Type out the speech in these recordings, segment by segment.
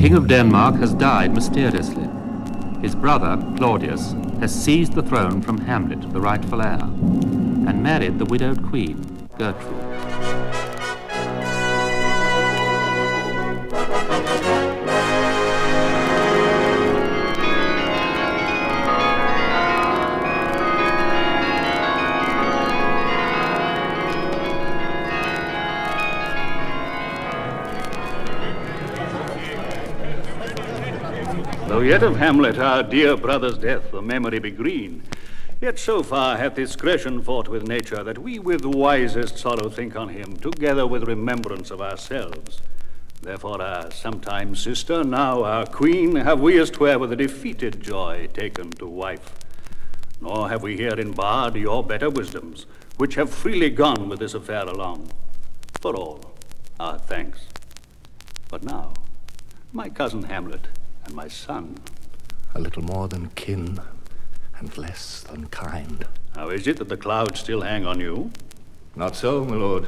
King of Denmark has died mysteriously. His brother, Claudius, has seized the throne from Hamlet, the rightful heir, and married the widowed queen, Gertrude. Though yet of Hamlet, our dear brother's death, the memory be green, yet so far hath discretion fought with nature that we with wisest sorrow think on him, together with remembrance of ourselves. Therefore our sometime sister, now our queen, have we as 'twere with a defeated joy taken to wife. Nor have we here in bard your better wisdoms, which have freely gone with this affair along. For all, our thanks. But now, my cousin Hamlet, and my son. A little more than kin, and less than kind. How is it that the clouds still hang on you? Not so, my lord.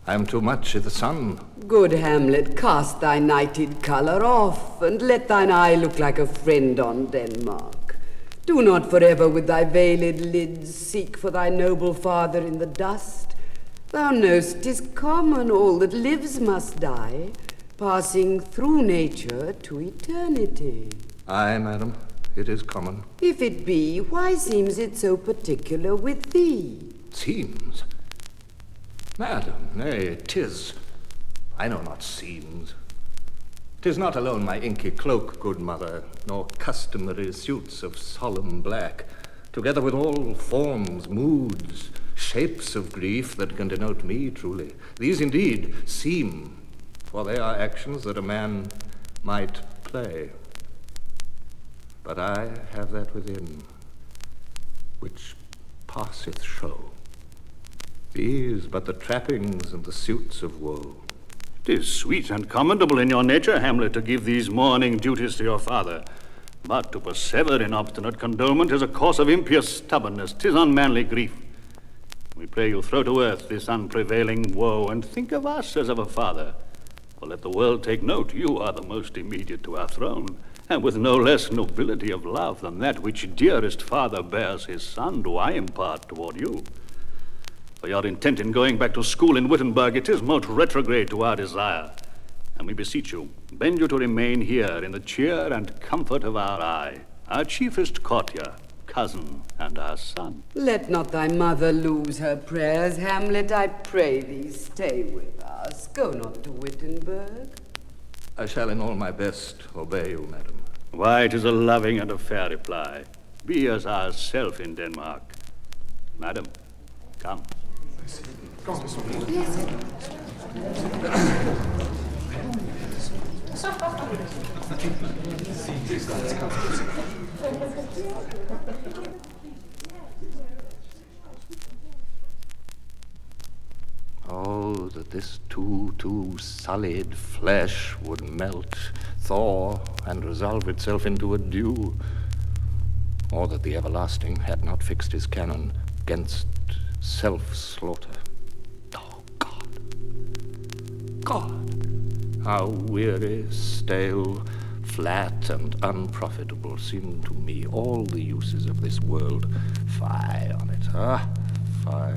I am too much i' the sun. Good Hamlet, cast thy nighted colour off, and let thine eye look like a friend on Denmark. Do not forever with thy veiled lids seek for thy noble father in the dust. Thou know'st 'tis common all that lives must die, passing through nature to eternity. Aye, madam, it is common. If it be, why seems it so particular with thee? Seems? Madam, nay, 'tis. I know not seems. 'Tis not alone my inky cloak, good mother, nor customary suits of solemn black, together with all forms, moods, shapes of grief that can denote me truly. These indeed seem, for they are actions that a man might play. But I have that within, which passeth show. These but the trappings and the suits of woe. 'Tis sweet and commendable in your nature, Hamlet, to give these mourning duties to your father. But to persever in obstinate condolement is a course of impious stubbornness. 'Tis unmanly grief. We pray you throw to earth this unprevailing woe, and think of us as of a father. For let the world take note, you are the most immediate to our throne, and with no less nobility of love than that which dearest father bears his son do I impart toward you. For your intent in going back to school in Wittenberg, it is most retrograde to our desire, and we beseech you, bend you to remain here in the cheer and comfort of our eye, our chiefest courtier, cousin, and our son. Let not thy mother lose her prayers, Hamlet, I pray thee, stay with us. Go not to Wittenberg. I shall in all my best obey you, madam. Why, 'tis a loving and a fair reply. Be as ourself in Denmark. Madam, come. Oh, that this too sullied flesh would melt, thaw, and resolve itself into a dew. Or that the everlasting had not fixed his canon 'gainst self-slaughter. Oh, God, how weary, stale, flat, and unprofitable seem to me all the uses of this world. Fie on it, fie.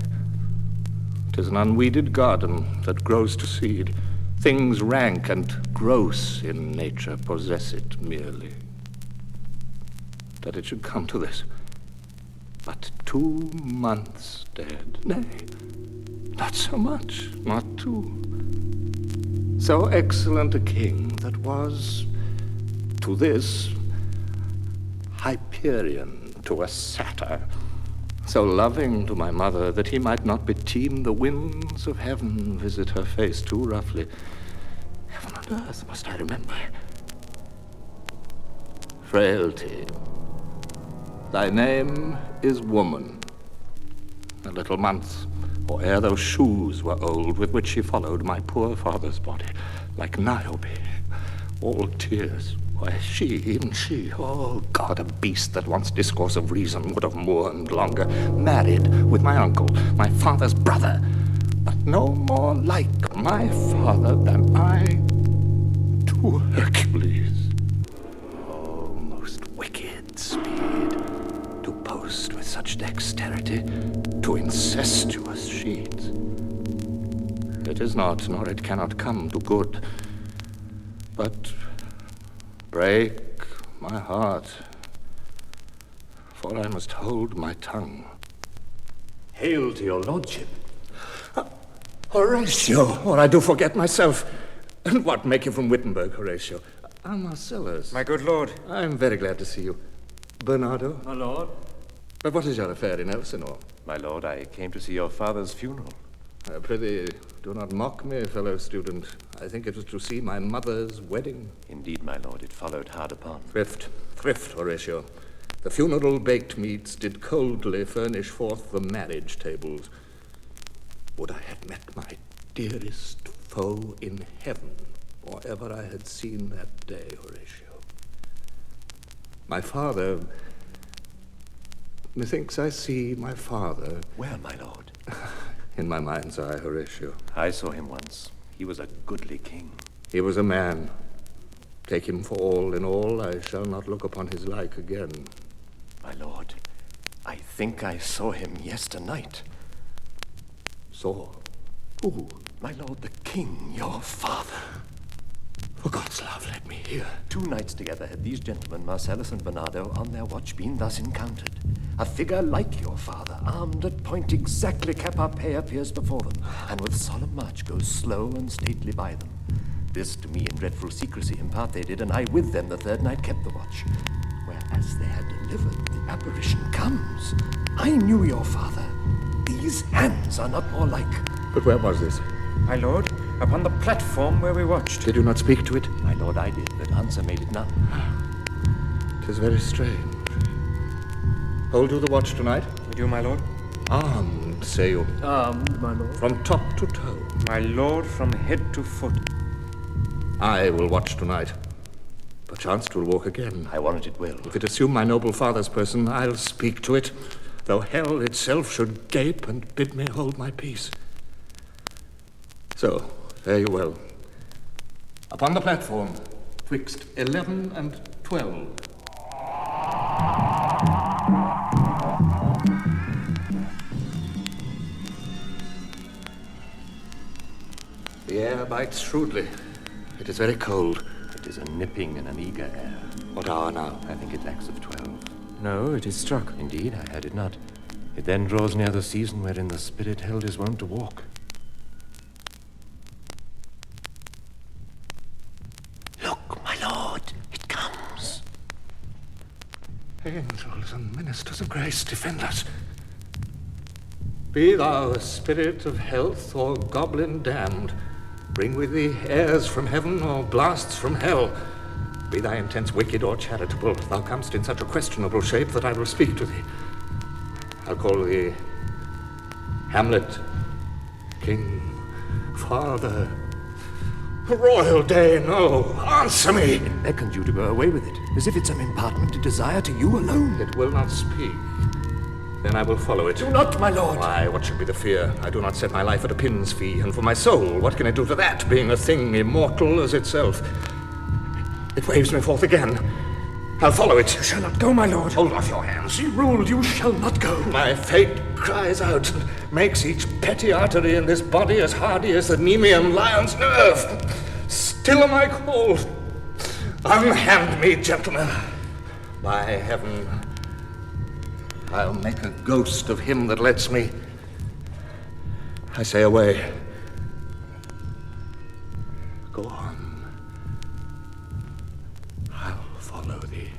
'Tis an unweeded garden that grows to seed. Things rank and gross in nature possess it merely. That it should come to this. But 2 months dead. Nay, not so much, not 2. So excellent a king that was, to this, Hyperion to a satyr, so loving to my mother that he might not beteem the winds of heaven visit her face too roughly. Heaven and earth must I remember. Frailty, thy name is woman. A little month, or ere those shoes were old with which she followed my poor father's body, like Niobe, all tears. Why, she, even she, oh God, a beast that once discourse of reason would have mourned longer, married with my uncle, my father's brother, but no more like my father than I to O Hercules! Oh, most wicked speed, to post with such dexterity to incestuous sheets. It is not, nor it cannot come to good, but break my heart, for I must hold my tongue. Hail to your lordship. Horatio, or I do forget myself. And what make you from Wittenberg, Horatio? Marcellus. My good lord. I'm very glad to see you. Bernardo? My lord. But what is your affair in Elsinore? My lord, I came to see your father's funeral. Prithee, do not mock me, fellow student. I think it was to see my mother's wedding. Indeed, my lord, it followed hard upon. Thrift, Horatio. The funeral baked meats did coldly furnish forth the marriage tables. Would I had met my dearest foe in heaven, or ever I had seen that day, Horatio. My father... Methinks I see my father... Where, my lord? In my mind's eye, Horatio. I saw him once. He was a goodly king. He was a man. Take him for all in all, I shall not look upon his like again. My lord, I think I saw him yesternight. Saw? Who? My lord, the king, your father. For God's love, let me hear. 2 nights together had these gentlemen, Marcellus and Bernardo, on their watch been thus encountered. A figure like your father, armed at point exactly cap a pay, appears before them, and with solemn march goes slow and stately by them. This to me in dreadful secrecy impart they did, and I with them the 3rd night kept the watch. Whereas they had delivered, the apparition comes. I knew your father. These hands are not more like. But where was this? My lord, upon the platform where we watched. Did you not speak to it? My lord, I did, but answer made it none. 'Tis very strange. Hold you the watch tonight? We do, my lord. Armed, say you. Armed, my lord. From top to toe. My lord, from head to foot. I will watch tonight. Perchance 'twill walk again. I warrant it will. If it assume my noble father's person, I'll speak to it, though hell itself should gape and bid me hold my peace. So, fare you well. Upon the platform, twixt 11 and 12. The air bites shrewdly. It is very cold. It is a nipping and an eager air. What hour now? I think it lacks of 12. No, it is struck. Indeed, I heard it not. It then draws near the season wherein the spirit held is wont to walk. Look, my lord, it comes. Angels and ministers of grace, defend us. Be thou a spirit of health or goblin damned, bring with thee airs from heaven or blasts from hell. Be thy intents wicked or charitable, thou comest in such a questionable shape that I will speak to thee. I'll call thee Hamlet, King, Father, Royal Dane, oh, answer me! It beckons you to go away with it, as if it's some impartment to desire to you alone. It will not speak. Then I will follow it. Do not, my lord. Why, what should be the fear? I do not set my life at a pin's fee, and for my soul, what can it do to that, being a thing immortal as itself? It waves me forth again. I'll follow it. You shall not go, my lord. Hold off your hands. She ruled, you shall not go. My fate cries out and makes each petty artery in this body as hardy as the Nemean lion's nerve. Still am I called. Unhand me, gentlemen. By heaven, I'll make a ghost of him that lets me. I say away. Go on. I'll follow thee.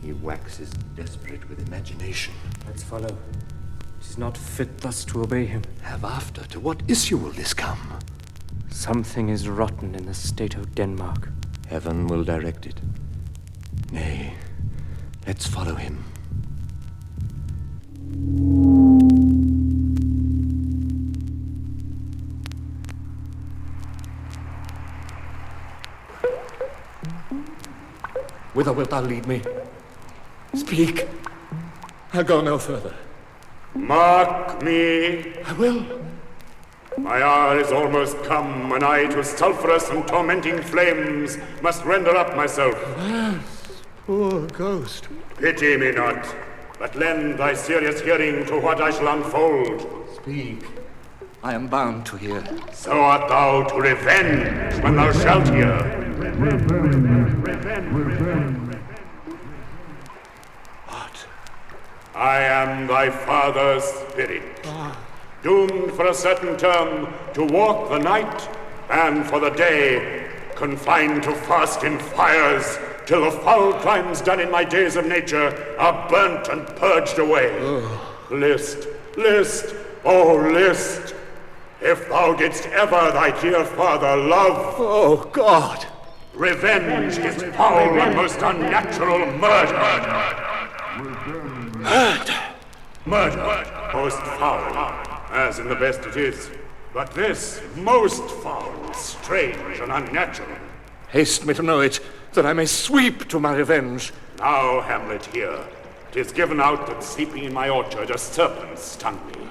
He waxes desperate with imagination. Let's follow. It is not fit thus to obey him. Have after, to what issue will this come? Something is rotten in the state of Denmark. Heaven will direct it. Nay, let's follow him. Whither wilt thou lead me? Speak. I'll go no further. Mark me. I will. My hour is almost come when I to sulphurous and tormenting flames must render up myself. Poor ghost. Pity me not, but lend thy serious hearing to what I shall unfold. Speak. I am bound to hear. So art thou to revenge when thou shalt hear. What? I am thy father's spirit, doomed for a certain term to walk the night, and for the day confined to fast in fires, till the foul crimes done in my days of nature are burnt and purged away. List, list, oh list, if thou didst ever thy dear father love. Oh, God! Revenge is foul and most unnatural murder. Murder, most foul, as in the best it is. But this, most foul, strange and unnatural. Haste me to know it, that I may sweep to my revenge. Now, Hamlet, here, 'tis given out that sleeping in my orchard a serpent stung me.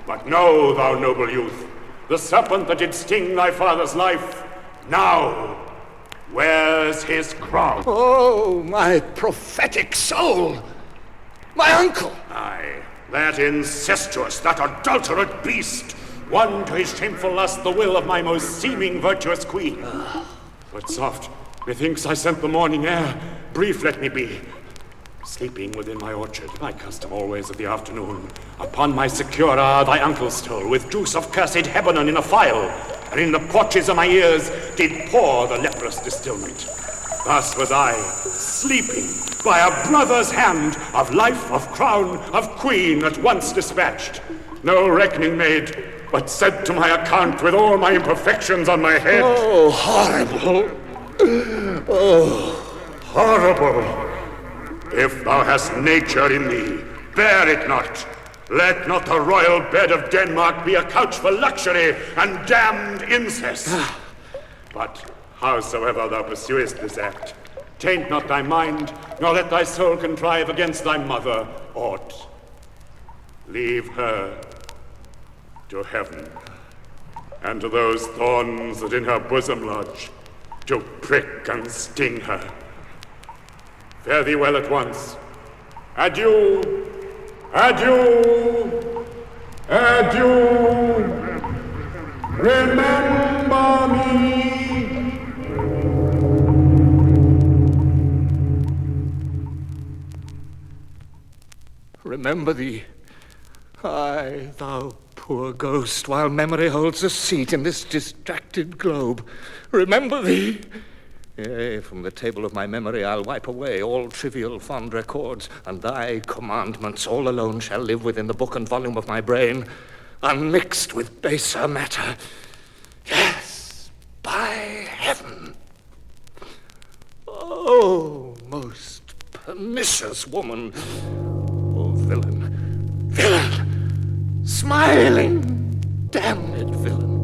But know, thou noble youth, the serpent that did sting thy father's life, now wears his crown. Oh, my prophetic soul! My uncle! Aye, that incestuous, that adulterate beast, won to his shameful lust the will of my most seeming virtuous queen. But soft, methinks I scent the morning air. Brief let me be. Sleeping within my orchard, my custom always of the afternoon, upon my secure hour thy uncle stole, with juice of cursed Hebanon in a phial, and in the porches of my ears did pour the leprous distilment. Thus was I, sleeping by a brother's hand, of life, of crown, of queen at once dispatched. No reckoning made, but set to my account with all my imperfections on my head. Oh, horrible! Oh, horrible! If thou hast nature in thee, bear it not. Let not the royal bed of Denmark be a couch for luxury and damned incest. But howsoever thou pursuest this act, taint not thy mind, nor let thy soul contrive against thy mother aught. Leave her to heaven, and to those thorns that in her bosom lodge, to prick and sting her. Fare thee well at once. Adieu, adieu, adieu. Remember me. remember thee. Aye, thou poor ghost, while memory holds a seat in this distracted globe. Remember thee. Yea, from the table of my memory I'll wipe away all trivial fond records, and thy commandments all alone shall live within the book and volume of my brain, unmixed with baser matter. Yes, by heaven. Oh, most pernicious woman. Oh, villain, villain, smiling, damned villain.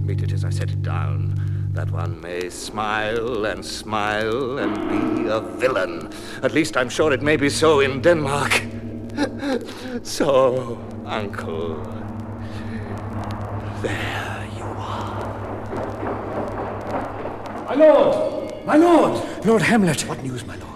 Meet it as I set it down, that one may smile and be a villain. At least I'm sure it may be so in Denmark. So, uncle, there you are. My lord! My lord! Lord Hamlet! What news, my lord?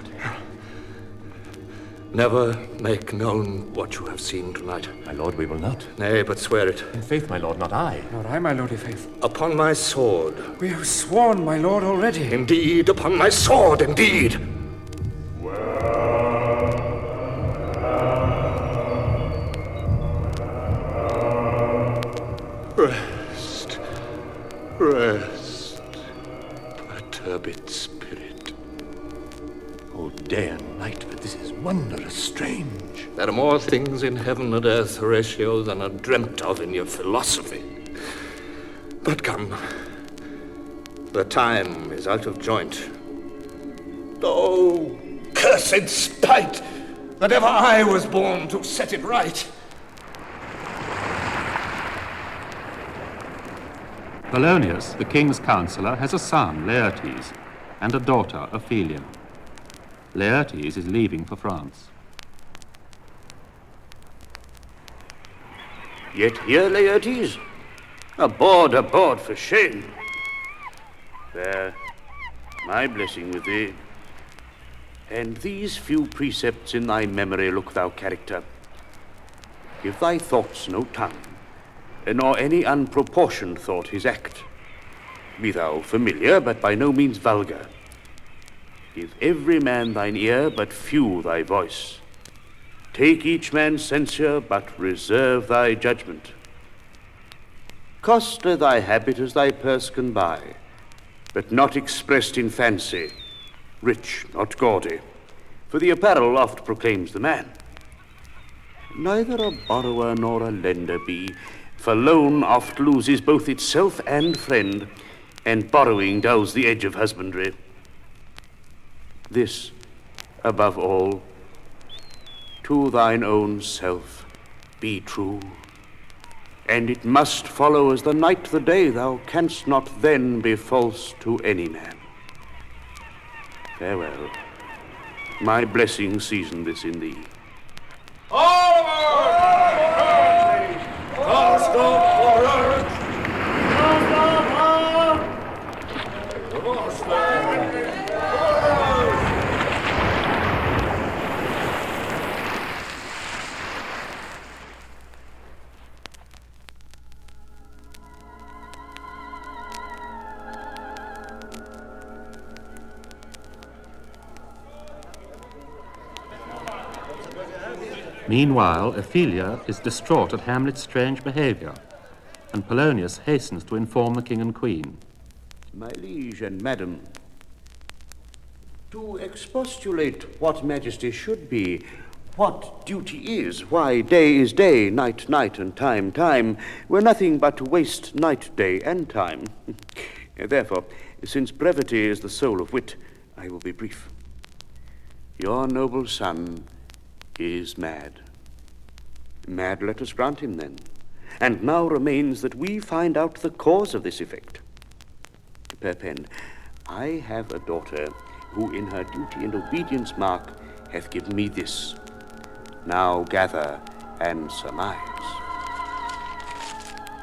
Never make known what you have seen tonight. My lord, we will not. Nay, but swear it. In faith, my lord, not I. Not I, my lord, in faith. Upon my sword. We have sworn, my lord, already. Indeed, upon my sword, indeed. Rest, rest, perturbed spirit. Oh, day and night, but this is wondrous strange. There are more things in heaven and earth, Horatio, than are dreamt of in your philosophy. But come, the time is out of joint. Oh, cursed spite, that ever I was born to set it right. Polonius, the king's counsellor, has a son, Laertes, and a daughter, Ophelia. Laertes is leaving for France. Yet here Laertes, abhorred for shame. There, my blessing with thee. And these few precepts in thy memory look thou character. Give thy thoughts no tongue, nor any unproportioned thought his act. Be thou familiar, but by no means vulgar. Give every man thine ear, but few thy voice. Take each man's censure, but reserve thy judgment. Coster thy habit as thy purse can buy, but not expressed in fancy, rich, not gaudy, for the apparel oft proclaims the man. Neither a borrower nor a lender be, for loan oft loses both itself and friend, and borrowing dulls the edge of husbandry. This, above all, to thine own self be true, and it must follow as the night the day. Thou canst not then be false to any man. Farewell. My blessing season this in thee. Meanwhile, Ophelia is distraught at Hamlet's strange behavior, and Polonius hastens to inform the king and queen. My liege and madam, to expostulate what majesty should be, what duty is, why day is day, night night, and time time, were nothing but to waste night, day, and time. Therefore, since brevity is the soul of wit, I will be brief. Your noble son is mad. Mad, let us grant him then. And now remains that we find out the cause of this effect. Perpend, I have a daughter who in her duty and obedience mark hath given me this. Now gather and surmise.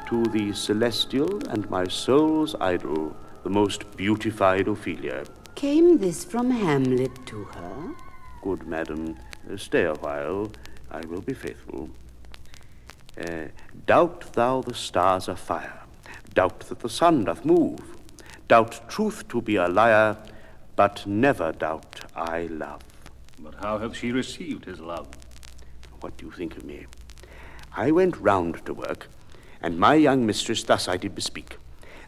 To the celestial and my soul's idol, the most beautified Ophelia. Came this from Hamlet to her? Good madam, stay a while, I will be faithful. Doubt thou the stars are fire, doubt that the sun doth move, doubt truth to be a liar, but never doubt I love. But how hath she received his love? What do you think of me? I went round to work, and my young mistress thus I did bespeak,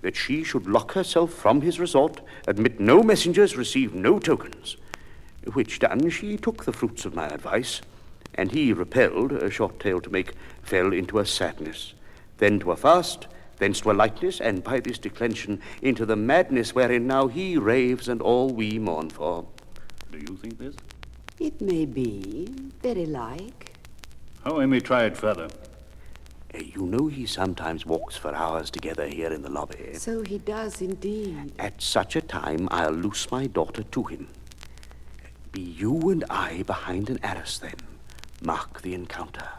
that she should lock herself from his resort, admit no messengers, receive no tokens. Which done, she took the fruits of my advice, and he, repelled, a short tale to make, fell into a sadness, then to a fast, thence to a lightness, and by this declension into the madness wherein now he raves and all we mourn for. Do you think this? It may be, very like. How I may try it further? You know he sometimes walks for hours together here in the lobby. So he does indeed. At such a time I'll loose my daughter to him. Be you and I behind an arras then. Mark the encounter.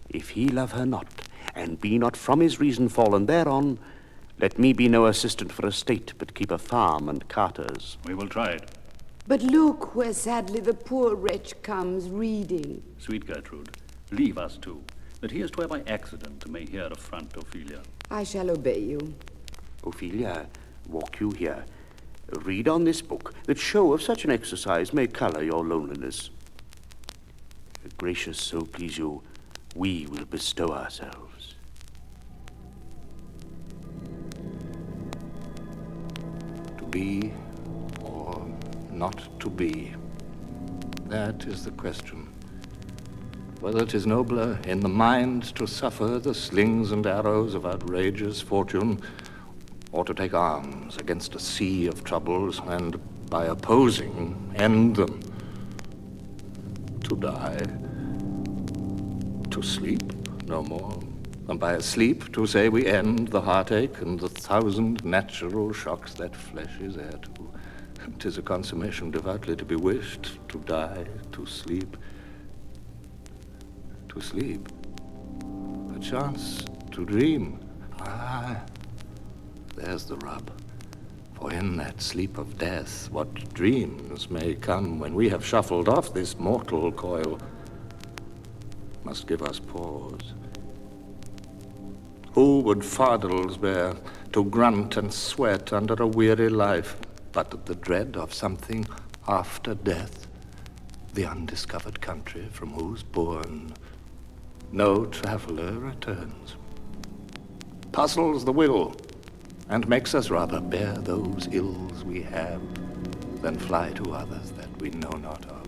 If he love her not, and be not from his reason fallen thereon, let me be no assistant for a state, but keep a farm and carters. We will try it. But look where sadly the poor wretch comes reading. Sweet Gertrude, leave us two, that he is to by accident may hear affront Ophelia. I shall obey you. Ophelia, walk you here. Read on this book, that show of such an exercise may colour your loneliness. Gracious, so please you, we will bestow ourselves. To be or not to be, that is the question. Whether 'tis nobler in the mind to suffer the slings and arrows of outrageous fortune, or to take arms against a sea of troubles and, by opposing, end them. To die, to sleep no more, and by a sleep to say we end the heartache and the thousand natural shocks that flesh is heir to. 'Tis a consummation devoutly to be wished, to die, to sleep. To sleep, but chance to dream. Ah, there's the rub. For in that sleep of death, what dreams may come when we have shuffled off this mortal coil must give us pause. Who would fardels bear to grunt and sweat under a weary life, but the dread of something after death, the undiscovered country from whose bourne no traveler returns, puzzles the will, and makes us rather bear those ills we have than fly to others that we know not of.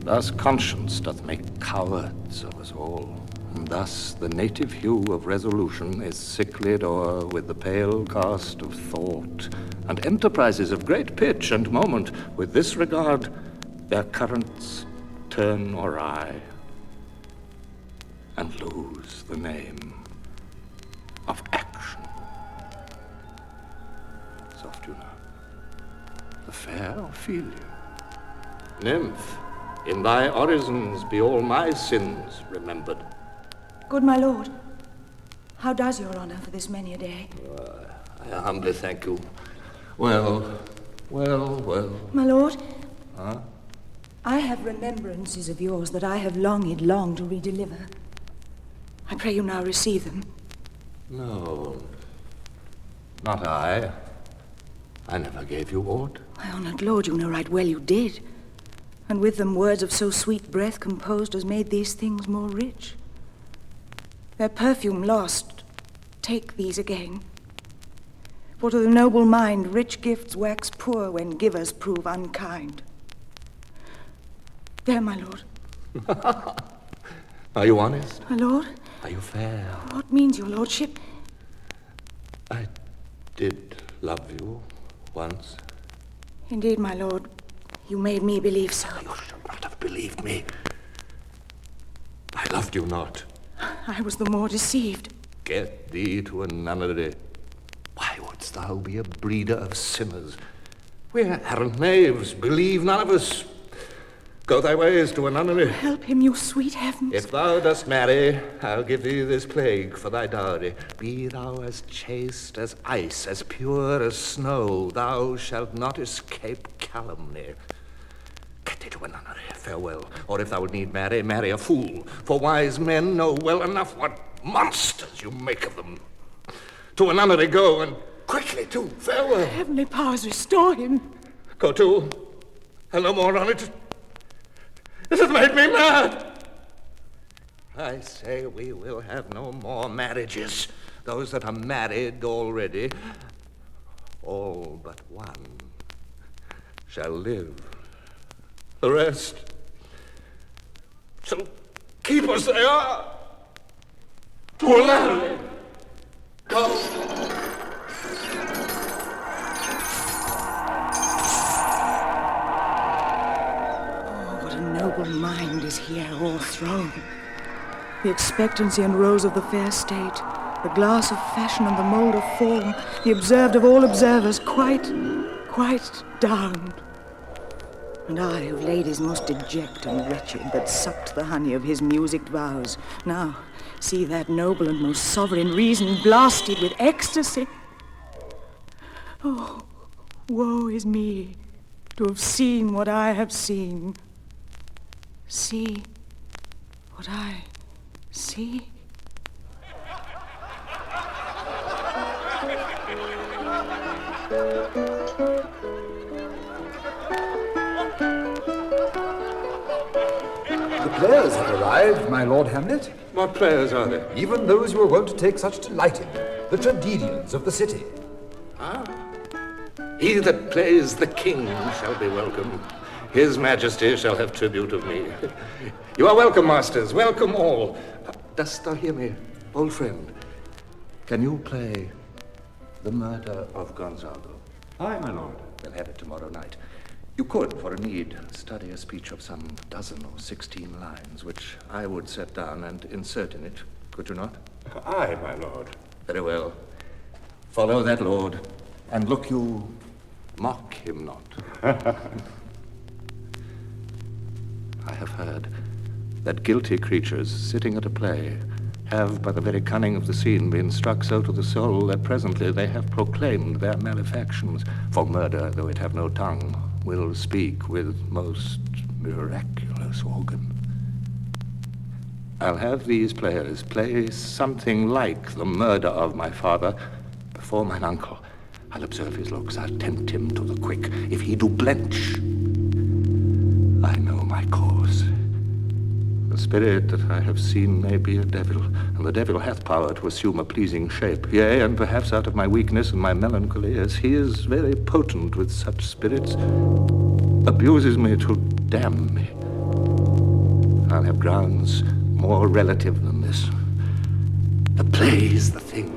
Thus conscience doth make cowards of us all, and thus the native hue of resolution is sicklied o'er with the pale cast of thought, and enterprises of great pitch and moment with this regard their currents turn awry and lose the name of action. Soft you now, the fair Ophelia. Nymph, in thy orisons be all my sins remembered. Good my lord, how does your honor for this many a day? I humbly thank you. Well. My lord? Huh? I have remembrances of yours that I have longed long to redeliver. I pray you now receive them. No, not I. I never gave you aught. My honored lord, you know right well you did. And with them words of so sweet breath composed as made these things more rich. Their perfume lost, take these again. For to the noble mind rich gifts wax poor when givers prove unkind. There, my lord. Are you honest? My lord? Are you fair? What means your lordship? I did love you once. Indeed, my lord, you made me believe so. You should not have believed me. I loved you not. I was the more deceived. Get thee to a nunnery. Why wouldst thou be a breeder of sinners? We're arrant knaves, believe none of us. Go thy ways to a nunnery. Help him, you sweet heavens. If thou dost marry, I'll give thee this plague for thy dowry. Be thou as chaste as ice, as pure as snow, thou shalt not escape calumny. Get thee to a nunnery, farewell. Or if thou would need marry, marry a fool. For wise men know well enough what monsters you make of them. To a nunnery go, and quickly too, farewell. Heavenly powers, restore him. Go to, and no more on it. This has made me mad. I say we will have no more marriages. Those that are married already, all but one, shall live. The rest shall keep as they are. To a land. Go. Noble mind is here o'erthrown. The expectancy and rose of the fair state, the glass of fashion and the mould of form, the observed of all observers, quite down. And I, of ladies most deject and wretched, that sucked the honey of his musicked vows, now see that noble and most sovereign reason blasted with ecstasy. Oh, woe is me, to have seen what I have seen. See what I see. The players have arrived, my Lord Hamlet. What players are there? Even those you were wont to take such delight in, the tragedians of the city. He that plays the king shall be welcome. His Majesty shall have tribute of me. You are welcome, masters, welcome all. Dost thou hear me, old friend? Can you play The Murder of Gonzalo? Aye, my lord. We'll have it tomorrow night. You could, for a need, study a speech of some 12 or 16 lines, which I would set down and insert in it, could you not? Aye, my lord. Very well. Follow that lord, and look you, mock him not. I have heard that guilty creatures sitting at a play have, by the very cunning of the scene, been struck so to the soul that presently they have proclaimed their malefactions. For murder, though it have no tongue, will speak with most miraculous organ. I'll have these players play something like the murder of my father before mine uncle. I'll observe his looks, I'll tempt him to the quick. If he do blench, I know my cause. The spirit that I have seen may be a devil, and the devil hath power to assume a pleasing shape. Yea, and perhaps out of my weakness and my melancholy, as he is very potent with such spirits, abuses me to damn me. I'll have grounds more relative than this. The play is the thing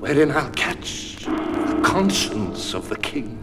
wherein I'll catch the conscience of the king.